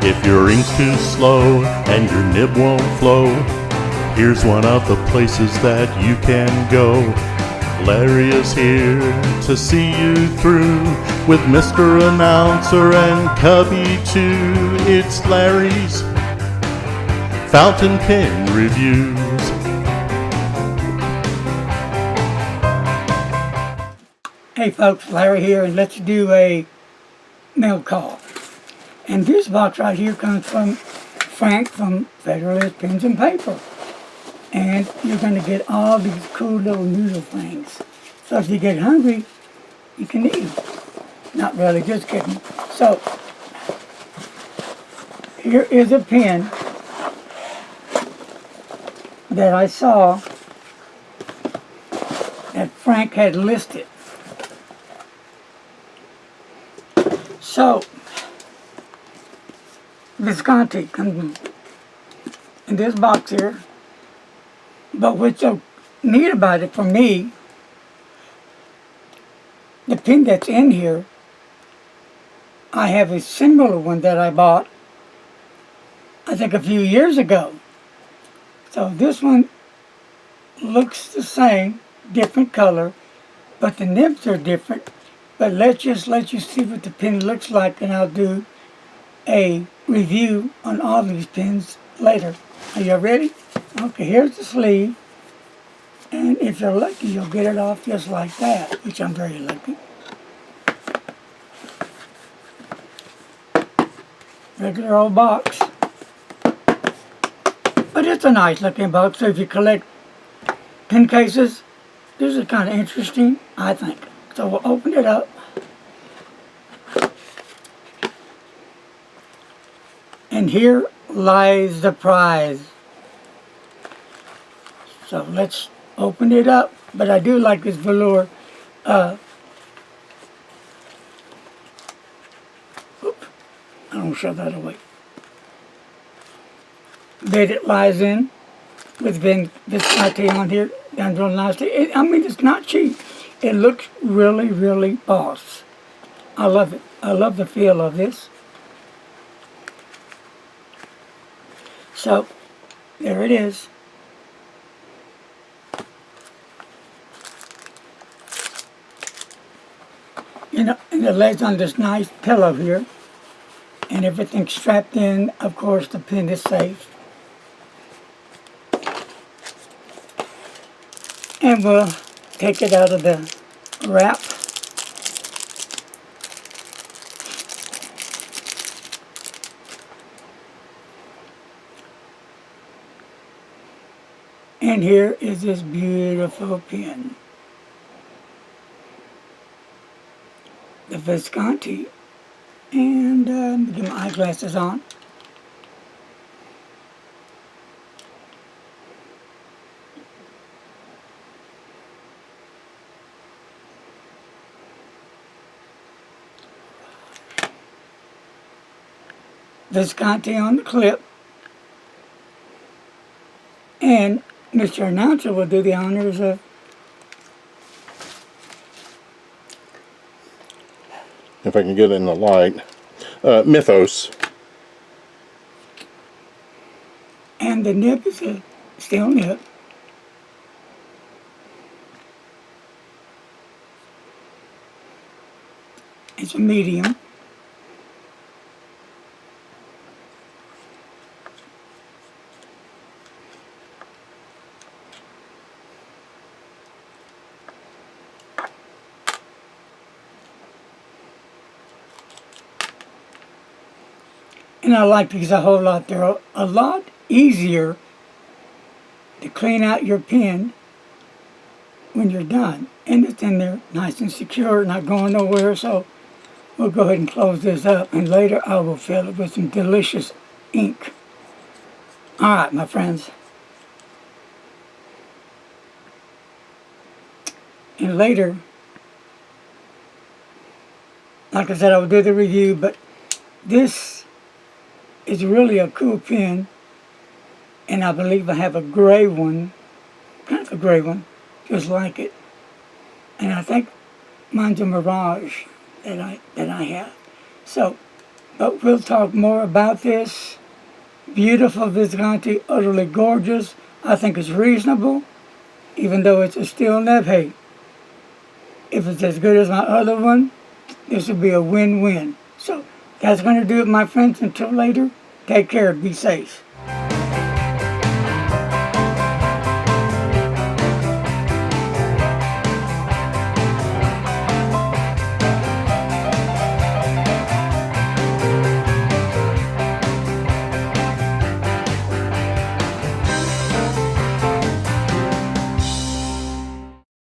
If your ink's too slow and your nib won't flow, here's one of the places that you can go. Larry is here to see you through with Mr. Announcer and Cubby too. It's Larry's Fountain Pen Reviews. Hey folks, Larry here, and let's do a mail call. And this box right here comes from Frank from Federalist Pens and Paper. And you're going to get all these cool little noodle things. So if you get hungry, you can eat them. Not really, just kidding. So, here is a pen that I saw that Frank had listed. So, Visconti comes in this box here. But what's so neat about it for me, the pen that's in here, I have a similar one that I bought, I think a few years ago. So this one looks the same, different color, but the nibs are different. But let's just let you see what the pen looks like, and I'll do a review on all these pens later. Are you ready? Okay, here's the sleeve. And if you're lucky, you'll get it off just like that, which I'm very lucky. Regular old box. But it's a nice looking box, so if you collect pen cases, this is kind of interesting, I think. So we'll open it up. And here lies the prize. So let's open it up. But I do like this velour. I don't show that away. That it lies in with Visconti on here. Done real nicely. I mean, it's not cheap. It looks really, really boss. I love it. I love the feel of this. So, there it is. You know, and it lays on this nice pillow here. And everything's strapped in. Of course, the pen is safe. And we'll take it out of the wrap. And here is this beautiful pen. The Visconti. And let me get my eyeglasses on. Visconti on the clip. And Mr. Announcer will do the honors of if I can get it in the light, Mythos. And the nib is a steel nib. It's a medium. And I like these a whole lot. They're a lot easier to clean out your pen when you're done. And it's in there nice and secure, not going nowhere. So we'll go ahead and close this up. And later I will fill it with some delicious ink. Alright, my friends. And later, like I said, I will do the review, but this is really a cool pen, and I believe I have a gray one, kind of a gray one, just like it. And I think mine's a Mirage that I have. So But we'll talk more about this. Beautiful Visconti, utterly gorgeous. I think it's reasonable, even though it's a steel nib. Hey, if it's as good as my other one, this would be a win-win. So that's going to do it, my friends. Until later, take care. Be safe.